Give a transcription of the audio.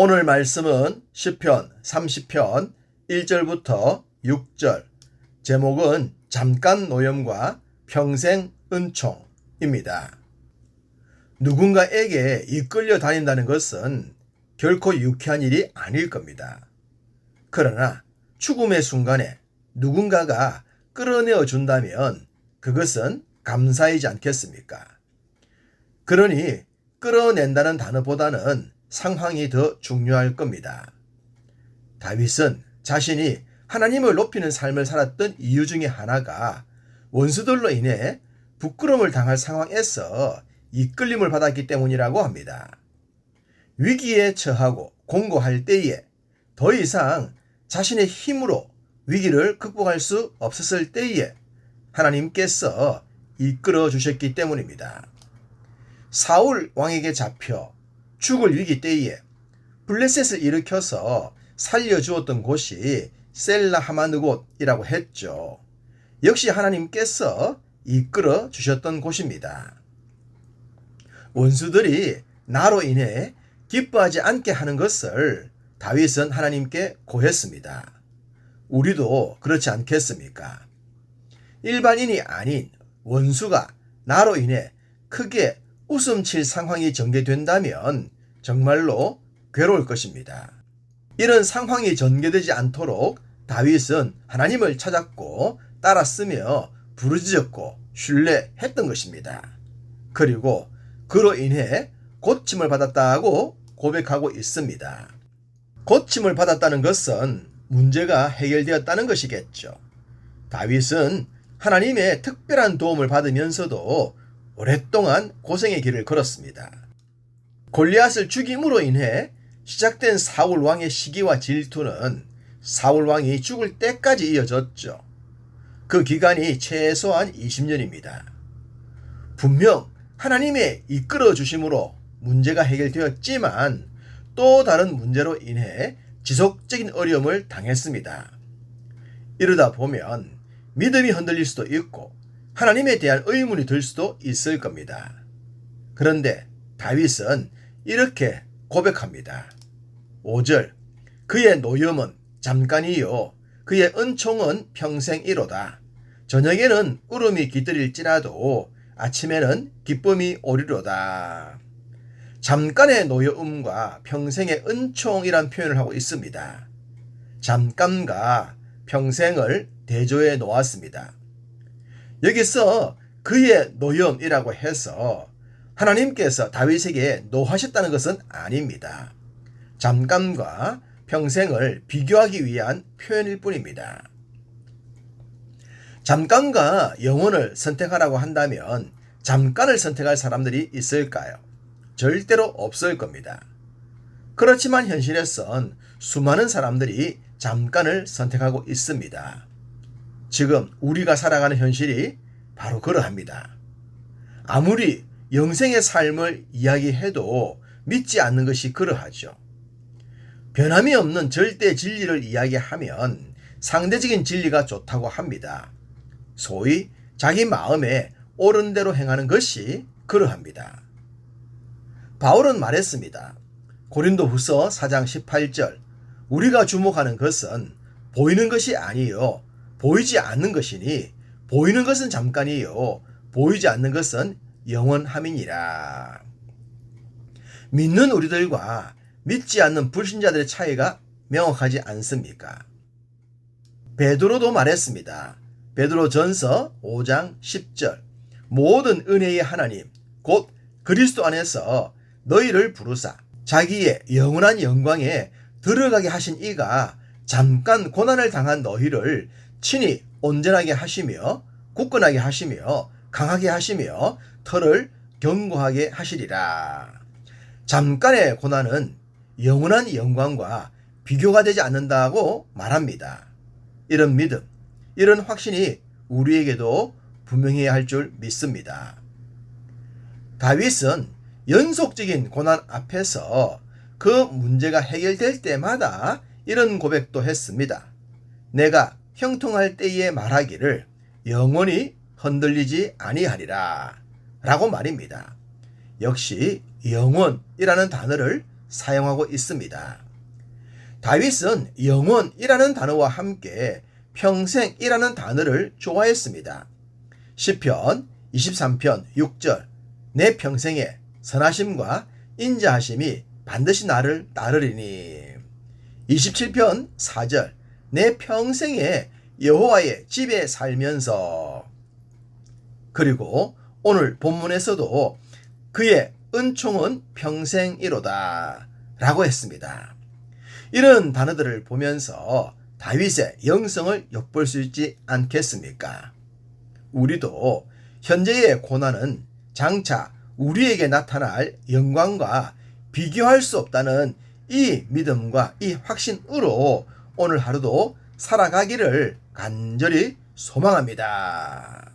오늘 말씀은 시편 30편 1절부터 6절, 제목은 잠깐 노염과 평생 은총입니다. 누군가에게 이끌려 다닌다는 것은 결코 유쾌한 일이 아닐 겁니다. 그러나 죽음의 순간에 누군가가 끌어내어 준다면 그것은 감사이지 않겠습니까? 그러니 끌어낸다는 단어보다는 상황이 더 중요할 겁니다. 다윗은 자신이 하나님을 높이는 삶을 살았던 이유 중에 하나가 원수들로 인해 부끄러움을 당할 상황에서 이끌림을 받았기 때문이라고 합니다. 위기에 처하고 공고할 때에 더 이상 자신의 힘으로 위기를 극복할 수 없었을 때에 하나님께서 이끌어 주셨기 때문입니다. 사울 왕에게 잡혀 죽을 위기 때에 블레셋을 일으켜서 살려주었던 곳이 셀라 하마느곳이라고 했죠. 역시 하나님께서 이끌어 주셨던 곳입니다. 원수들이 나로 인해 기뻐하지 않게 하는 것을 다윗은 하나님께 고했습니다. 우리도 그렇지 않겠습니까? 일반인이 아닌 원수가 나로 인해 크게 웃음칠 상황이 전개된다면 정말로 괴로울 것입니다. 이런 상황이 전개되지 않도록 다윗은 하나님을 찾았고 따랐으며 부르짖었고 신뢰했던 것입니다. 그리고 그로 인해 고침을 받았다고 고백하고 있습니다. 고침을 받았다는 것은 문제가 해결되었다는 것이겠죠. 다윗은 하나님의 특별한 도움을 받으면서도 오랫동안 고생의 길을 걸었습니다. 골리앗을 죽임으로 인해 시작된 사울 왕의 시기와 질투는 사울 왕이 죽을 때까지 이어졌죠. 그 기간이 최소한 20년입니다. 분명 하나님의 이끌어 주심으로 문제가 해결되었지만 또 다른 문제로 인해 지속적인 어려움을 당했습니다. 이러다 보면 믿음이 흔들릴 수도 있고 하나님에 대한 의문이 들 수도 있을 겁니다. 그런데 다윗은 이렇게 고백합니다. 5절, 그의 노염은 잠깐이요 그의 은총은 평생이로다. 저녁에는 울음이 깃들일지라도 아침에는 기쁨이 오리로다. 잠깐의 노여움과 평생의 은총이란 표현을 하고 있습니다. 잠깐과 평생을 대조해 놓았습니다. 여기서 그의 노염이라고 해서 하나님께서 다윗에게 노하셨다는 것은 아닙니다. 잠깐과 평생을 비교하기 위한 표현일 뿐입니다. 잠깐과 영원을 선택하라고 한다면 잠깐을 선택할 사람들이 있을까요? 절대로 없을 겁니다. 그렇지만 현실에선 수많은 사람들이 잠깐을 선택하고 있습니다. 지금 우리가 살아가는 현실이 바로 그러합니다. 아무리 영생의 삶을 이야기해도 믿지 않는 것이 그러하죠. 변함이 없는 절대 진리를 이야기하면 상대적인 진리가 좋다고 합니다. 소위 자기 마음에 옳은 대로 행하는 것이 그러합니다. 바울은 말했습니다. 고린도후서 4장 18절, 우리가 주목하는 것은 보이는 것이 아니요 보이지 않는 것이니 보이는 것은 잠깐이요 보이지 않는 것은 영원함이니라. 믿는 우리들과 믿지 않는 불신자들의 차이가 명확하지 않습니까? 베드로도 말했습니다. 베드로전서 5장 10절, 모든 은혜의 하나님 곧 그리스도 안에서 너희를 부르사 자기의 영원한 영광에 들어가게 하신 이가 잠깐 고난을 당한 너희를 친히 온전하게 하시며 굳건하게 하시며 강하게 하시며 털을 견고하게 하시리라. 잠깐의 고난은 영원한 영광과 비교가 되지 않는다고 말합니다. 이런 믿음, 이런 확신이 우리에게도 분명해야 할 줄 믿습니다. 다윗은 연속적인 고난 앞에서 그 문제가 해결될 때마다 이런 고백도 했습니다. 내가 형통할 때에 말하기를 영원히 흔들리지 아니하리라 라고 말입니다. 역시 영원이라는 단어를 사용하고 있습니다. 다윗은 영원이라는 단어와 함께 평생이라는 단어를 좋아했습니다. 시편 23편 6절 내 평생에 선하심과 인자하심이 반드시 나를 따르리니 27편 4절 내 평생에 여호와의 집에 살면서 그리고 오늘 본문에서도 그의 은총은 평생이로다 라고 했습니다. 이런 단어들을 보면서 다윗의 영성을 엿볼 수 있지 않겠습니까? 우리도 현재의 고난은 장차 우리에게 나타날 영광과 비교할 수 없다는 이 믿음과 이 확신으로 오늘 하루도 살아가기를 간절히 소망합니다.